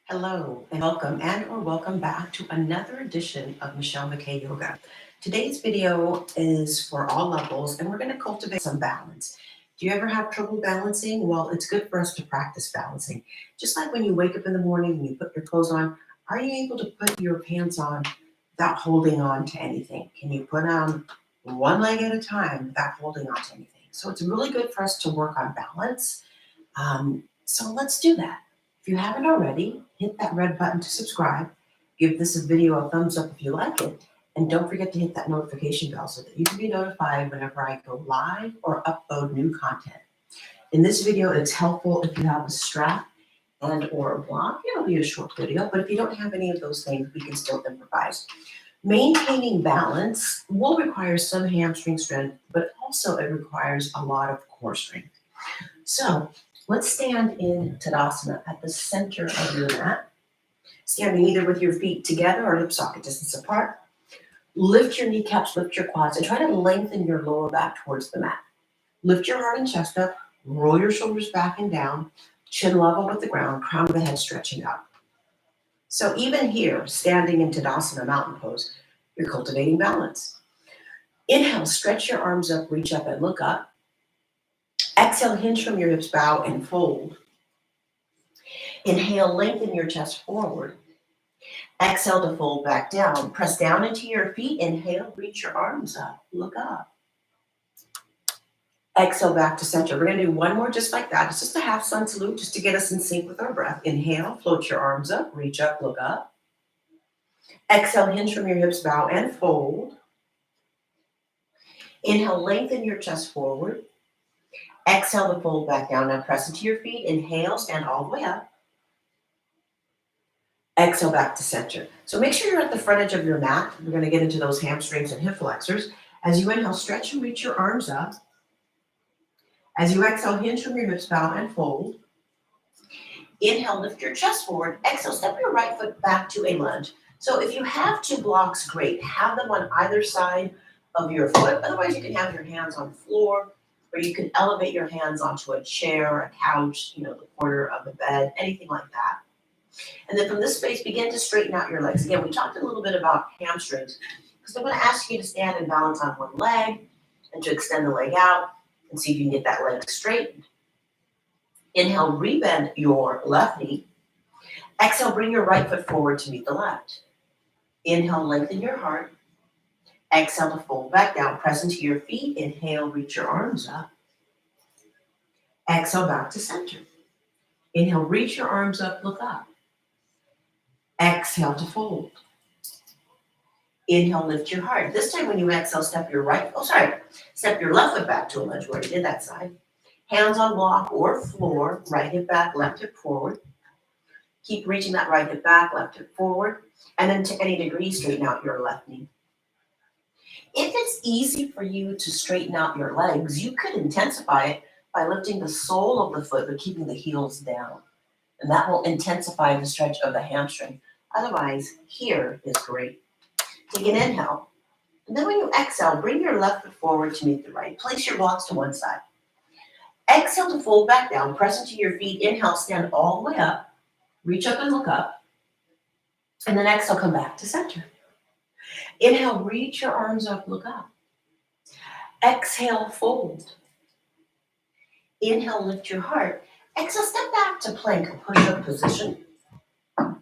Hello and welcome back to another edition of Michelle McKay Yoga. Today's video is for all levels and we're going to cultivate some balance. Do you ever have trouble balancing? Well, it's good for us to practice balancing. Just like when you wake up in the morning and you put your clothes on, are you able to put your pants on without holding on to anything? Can you put on one leg at a time without holding on to anything? So it's really good for us to work on balance. So let's do that. If you haven't already, hit that red button to subscribe. Give this video a thumbs up if you like it. And don't forget to hit that notification bell so that you can be notified whenever I go live or upload new content. In this video, it's helpful if you have a strap and or a block. It'll be a short video, but if you don't have any of those things, we can still improvise. Maintaining balance will require some hamstring strength, but also it requires a lot of core strength. So let's stand in Tadasana at the center of your mat, standing either with your feet together or hip socket distance apart. Lift your kneecaps, lift your quads, and try to lengthen your lower back towards the mat. Lift your heart and chest up, roll your shoulders back and down, chin level with the ground, crown of the head stretching up. So even here, standing in Tadasana mountain pose, you're cultivating balance. Inhale, stretch your arms up, reach up and look up. Exhale, hinge from your hips, bow and fold. Inhale, lengthen your chest forward. Exhale to fold back down. Press down into your feet. Inhale, reach your arms up, look up. Exhale back to center. We're going to do one more just like that. It's just a half sun salute just to get us in sync with our breath. Inhale, float your arms up, reach up, look up. Exhale, hinge from your hips, bow and fold. Inhale, lengthen your chest forward. Exhale to fold back down. Now press into your feet. Inhale, stand all the way up. Exhale back to center. So make sure you're at the front edge of your mat. We're going to get into those hamstrings and hip flexors. As you inhale, stretch and reach your arms up. As you exhale, hinge from your hips, bow and fold. Inhale, lift your chest forward. Exhale, step your right foot back to a lunge. So if you have two blocks, great. Have them on either side of your foot. Otherwise, you can have your hands on the floor, or you can elevate your hands onto a chair, a couch, the corner of a bed, anything like that. And then from this space, begin to straighten out your legs. Again, we talked a little bit about hamstrings, because I'm going to ask you to stand and balance on one leg and to extend the leg out and see if you can get that leg straightened. Inhale, rebend your left knee. Exhale, bring your right foot forward to meet the left. Inhale, lengthen your heart. Exhale to fold back down. Press into your feet. Inhale, reach your arms up. Exhale, back to center. Inhale, reach your arms up, look up. Exhale to fold. Inhale, lift your heart. This time when you exhale, step your left foot back to a lunge. We already did that side. Hands on block or floor, right hip back, left hip forward. Keep reaching that right hip back, left hip forward. And then to any degree, straighten out your left knee. If it's easy for you to straighten out your legs, you could intensify it by lifting the sole of the foot but keeping the heels down. And that will intensify the stretch of the hamstring. Otherwise, here is great. Take an inhale. And then when you exhale, bring your left foot forward to meet the right. Place your blocks to one side. Exhale to fold back down. Press into your feet. Inhale, stand all the way up. Reach up and look up. And then exhale, come back to center. Inhale, reach your arms up, look up. Exhale, fold. Inhale, lift your heart. Exhale, step back to plank, push-up position. And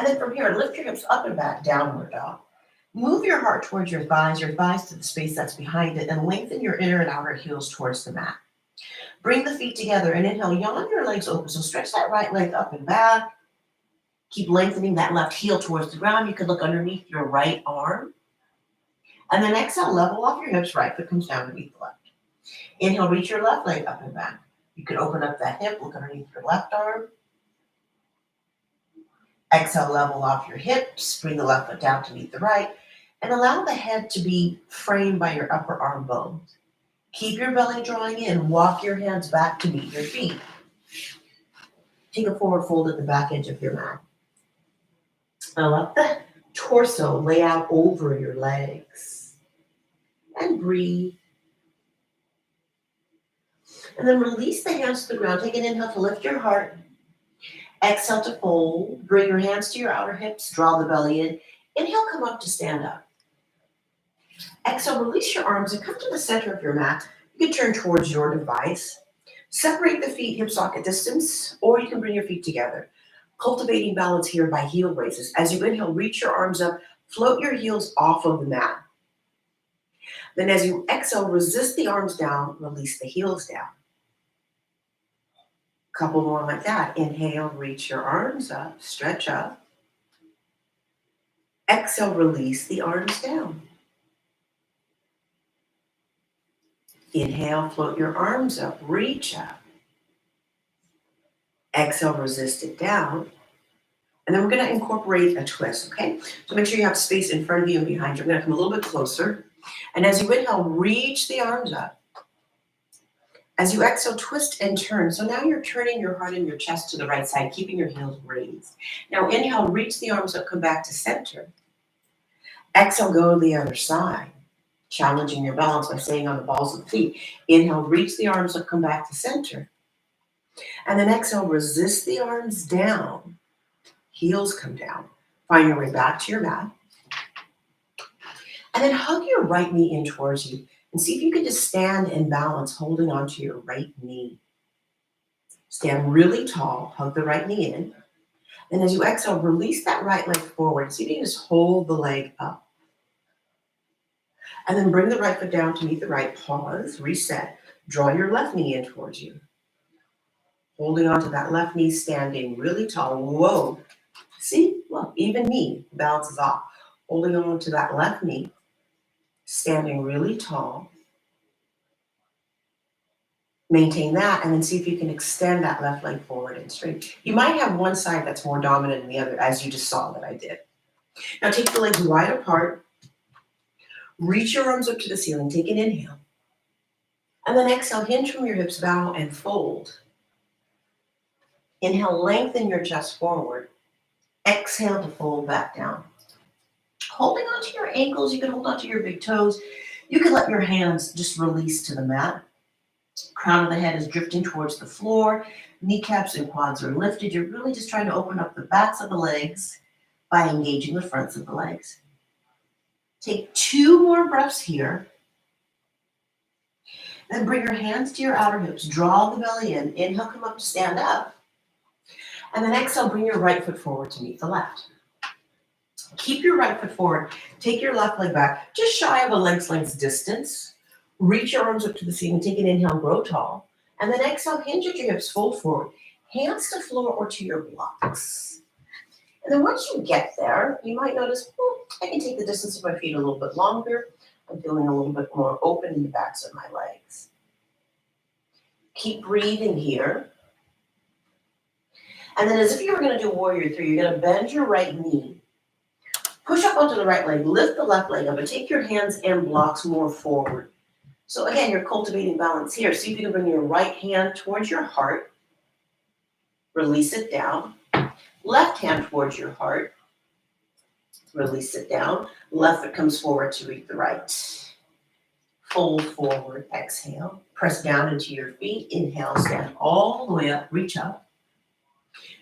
then from here, lift your hips up and back, downward dog. Move your heart towards your thighs to the space that's behind it, and lengthen your inner and outer heels towards the mat. Bring the feet together and inhale, yawn your legs open. So stretch that right leg up and back. Keep lengthening that left heel towards the ground. You could look underneath your right arm. And then exhale, level off your hips, right foot comes down underneath the left. Inhale, reach your left leg up and back. You can open up that hip, look underneath your left arm. Exhale, level off your hips, bring the left foot down to meet the right, and allow the head to be framed by your upper arm bones. Keep your belly drawing in, walk your hands back to meet your feet. Take a forward fold at the back edge of your mat. Now let the torso lay out over your legs. And breathe. And then release the hands to the ground. Take an inhale to lift your heart. Exhale to fold. Bring your hands to your outer hips. Draw the belly in. Inhale, come up to stand up. Exhale, release your arms and come to the center of your mat. You can turn towards your device. Separate the feet hip socket distance, or you can bring your feet together. Cultivating balance here by heel raises. As you inhale, reach your arms up, float your heels off of the mat. Then as you exhale, resist the arms down, release the heels down. Couple more like that. Inhale, reach your arms up, stretch up. Exhale, release the arms down. Inhale, float your arms up, reach up. Exhale, resist it down. And then we're going to incorporate a twist, okay? So make sure you have space in front of you and behind you. I'm going to come a little bit closer. And as you inhale, reach the arms up. As you exhale, twist and turn. So now you're turning your heart and your chest to the right side, keeping your heels raised. Now inhale, reach the arms up, come back to center. Exhale, go to the other side, challenging your balance by staying on the balls of the feet. Inhale, reach the arms up, come back to center. And then exhale, resist the arms down. Heels come down. Find your way back to your mat. And then hug your right knee in towards you. And see if you can just stand in balance, holding onto your right knee. Stand really tall, hug the right knee in. And as you exhale, release that right leg forward. See if you can just hold the leg up. And then bring the right foot down to meet the right. Pause, reset. Draw your left knee in towards you. Holding onto that left knee, standing really tall. Whoa. See? Look, even me balances off. Holding on to that left knee, standing really tall. Maintain that, and then see if you can extend that left leg forward and straight. You might have one side that's more dominant than the other, as you just saw that I did. Now take the legs wide apart. Reach your arms up to the ceiling. Take an inhale. And then exhale, hinge from your hips, bow and fold. Inhale, lengthen your chest forward. Exhale to fold back down. Holding onto your ankles, you can hold onto your big toes. You can let your hands just release to the mat. Crown of the head is drifting towards the floor. Kneecaps and quads are lifted. You're really just trying to open up the backs of the legs by engaging the fronts of the legs. Take 2 more breaths here. Then bring your hands to your outer hips. Draw the belly in. Inhale, come up to stand up. And then exhale, bring your right foot forward to meet the left. Keep your right foot forward. Take your left leg back, just shy of a leg's length distance. Reach your arms up to the ceiling. Take an inhale, grow tall. And then exhale, hinge at your hips, fold forward. Hands to floor or to your blocks. And then once you get there, you might notice, I can take the distance of my feet a little bit longer. I'm feeling a little bit more open in the backs of my legs. Keep breathing here. And then as if you were going to do warrior 3, you're going to bend your right knee. Push up onto the right leg. Lift the left leg up and take your hands and blocks more forward. So again, you're cultivating balance here. See if you can bring your right hand towards your heart. Release it down. Left hand towards your heart. Release it down. Left foot comes forward to reach the right. Fold forward. Exhale. Press down into your feet. Inhale. Stand all the way up. Reach up.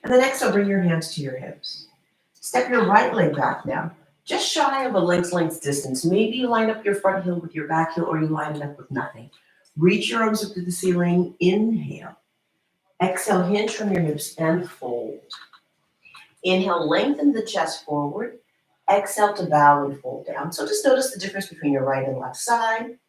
And then exhale, bring your hands to your hips. Step your right leg back now, just shy of a leg's length distance. Maybe you line up your front heel with your back heel, or you line it up with nothing. Reach your arms up to the ceiling. Inhale. Exhale, hinge from your hips and fold. Inhale, lengthen the chest forward. Exhale to bow and fold down. So just notice the difference between your right and left side.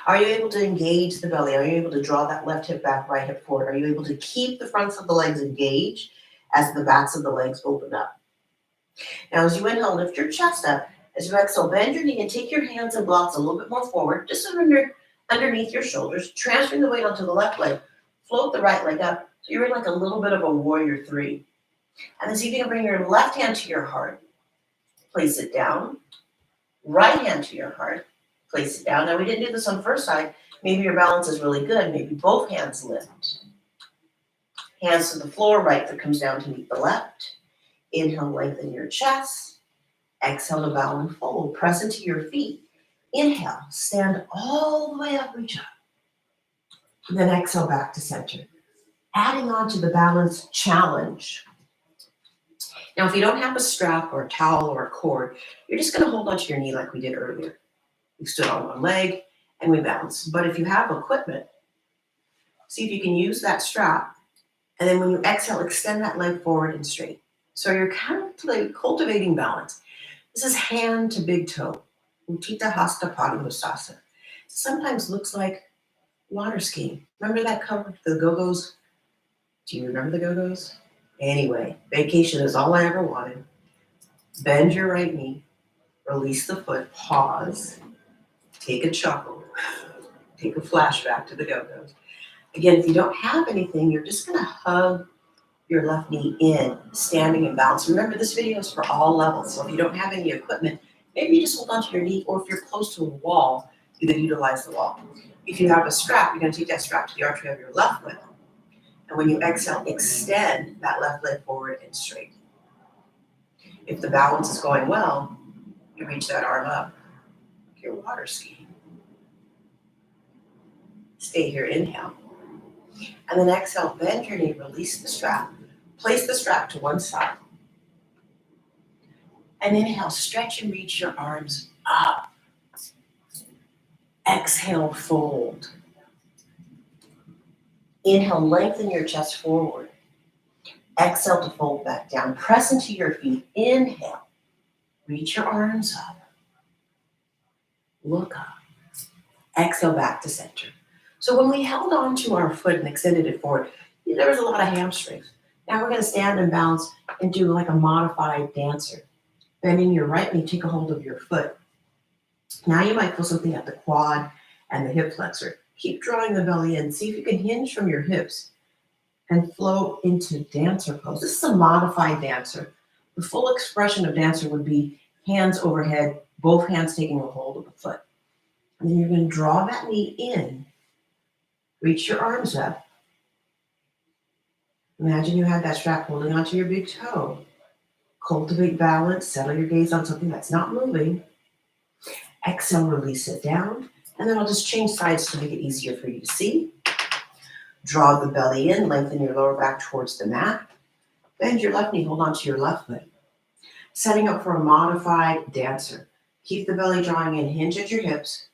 Are you able to engage the belly? Are you able to draw that left hip back, right hip forward? Are you able to keep the fronts of the legs engaged as the backs of the legs open up? Now, as you inhale, lift your chest up. As you exhale, bend your knee and take your hands and blocks a little bit more forward, just underneath your shoulders, transferring the weight onto the left leg. Float the right leg up. So you're in like a little bit of a warrior 3. And then see if you can bring your left hand to your heart. Place it down. Right hand to your heart. Place it down. Now, we didn't do this on the first side. Maybe your balance is really good. Maybe both hands lift. Hands to the floor. Right foot comes down to meet the left. Inhale, lengthen your chest. Exhale to bow and fold. Press into your feet. Inhale, stand all the way up, reach up. And then exhale back to center. Adding on to the balance challenge. Now, if you don't have a strap or a towel or a cord, you're just going to hold onto your knee like we did earlier. We stood on one leg and we balanced. But if you have equipment, see if you can use that strap. And then when you exhale, extend that leg forward and straight. So you're kind of like cultivating balance. This is hand to big toe. Utthita Hasta Padangusthasana. Sometimes looks like water skiing. Remember that cover, the Go-Go's? Do you remember the Go-Go's? Anyway, vacation is all I ever wanted. Bend your right knee, release the foot, pause, take a chuckle, take a flashback to the Go-Go's. Again, if you don't have anything, you're just gonna hug your left knee in, standing in balance. Remember, this video is for all levels, so if you don't have any equipment, maybe you just hold onto your knee, or if you're close to a wall, you can utilize the wall. If you have a strap, you're gonna take that strap to the artery of your left leg. And when you exhale, extend that left leg forward and straight. If the balance is going well, you reach that arm up like you're water skiing. Stay here, inhale. And then exhale, bend your knee, release the strap. Place the strap to one side. And inhale, stretch and reach your arms up. Exhale, fold. Inhale, lengthen your chest forward. Exhale to fold back down. Press into your feet. Inhale, reach your arms up. Look up. Exhale back to center. So when we held on to our foot and extended it forward, there was a lot of hamstrings. Now we're going to stand and bounce and do like a modified dancer. Bending your right knee, take a hold of your foot. Now you might feel something at the quad and the hip flexor. Keep drawing the belly in. See if you can hinge from your hips and flow into dancer pose. This is a modified dancer. The full expression of dancer would be hands overhead, both hands taking a hold of the foot. And then you're going to draw that knee in. Reach your arms up. Imagine you had that strap holding onto your big toe. Cultivate balance. Settle your gaze on something that's not moving. Exhale, release it down. And then I'll just change sides to make it easier for you to see. Draw the belly in. Lengthen your lower back towards the mat. Bend your left knee. Hold onto your left foot. Setting up for a modified dancer. Keep the belly drawing in. Hinge at your hips.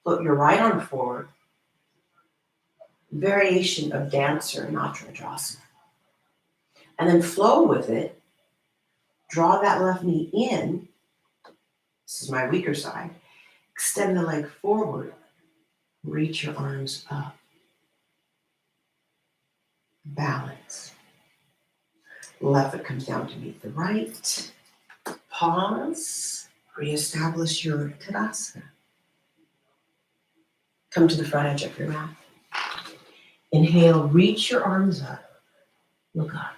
Float your right arm forward. Variation of dancer in Uttaradrasana. And then flow with it. Draw that left knee in. This is my weaker side. Extend the leg forward. Reach your arms up. Balance. Left foot comes down to meet the right. Pause. Reestablish your Tadasana. Come to the front edge of your mat. Inhale, reach your arms up. Look up.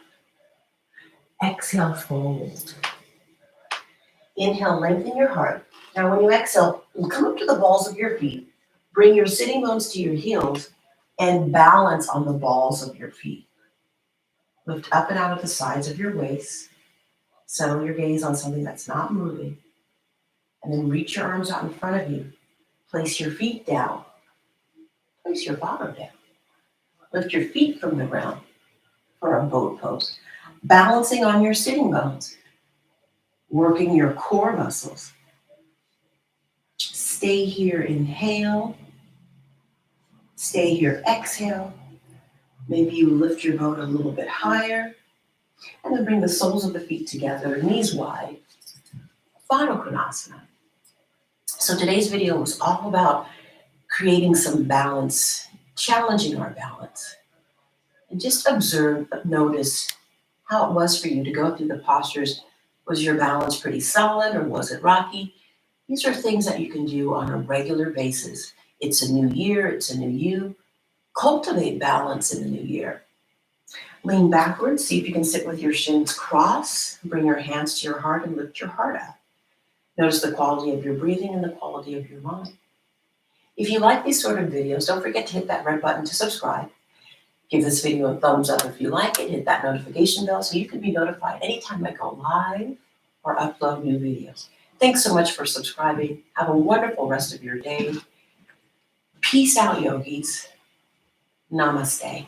Exhale, fold. Inhale, lengthen your heart. Now when you exhale, come up to the balls of your feet. Bring your sitting bones to your heels and balance on the balls of your feet. Lift up and out of the sides of your waist. Settle your gaze on something that's not moving. And then reach your arms out in front of you. Place your feet down. Place your bottom down. Lift your feet from the ground for a boat pose. Balancing on your sitting bones. Working your core muscles. Stay here, inhale. Stay here, exhale. Maybe you lift your boat a little bit higher. And then bring the soles of the feet together, knees wide. Final Konasana. So today's video was all about creating some balance, challenging our balance. And just observe, notice how it was for you to go through the postures. Was your balance pretty solid or was it rocky? These are things that you can do on a regular basis. It's a new year, it's a new you. Cultivate balance in the new year. Lean backwards, see if you can sit with your shins crossed. Bring your hands to your heart and lift your heart up. Notice the quality of your breathing and the quality of your mind. If you like these sort of videos, don't forget to hit that red button to subscribe. Give this video a thumbs up if you like it. Hit that notification bell so you can be notified anytime I go live or upload new videos. Thanks so much for subscribing. Have a wonderful rest of your day. Peace out, yogis. Namaste.